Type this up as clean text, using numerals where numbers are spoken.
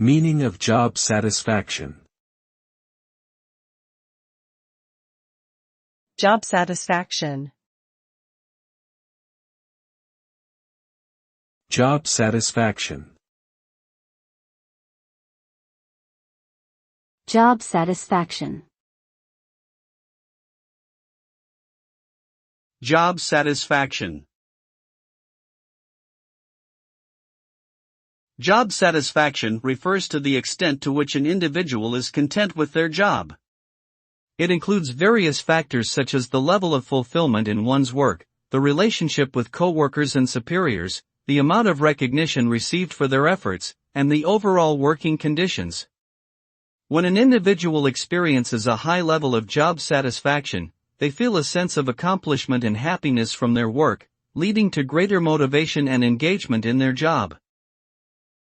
Meaning of job satisfaction. Job satisfaction. Job satisfaction. Job satisfaction. Job satisfaction. Job satisfaction refers to the extent to which an individual is content with their job. It includes various factors such as the level of fulfillment in one's work, the relationship with coworkers and superiors, the amount of recognition received for their efforts, and the overall working conditions. When an individual experiences a high level of job satisfaction, they feel a sense of accomplishment and happiness from their work, leading to greater motivation and engagement in their job.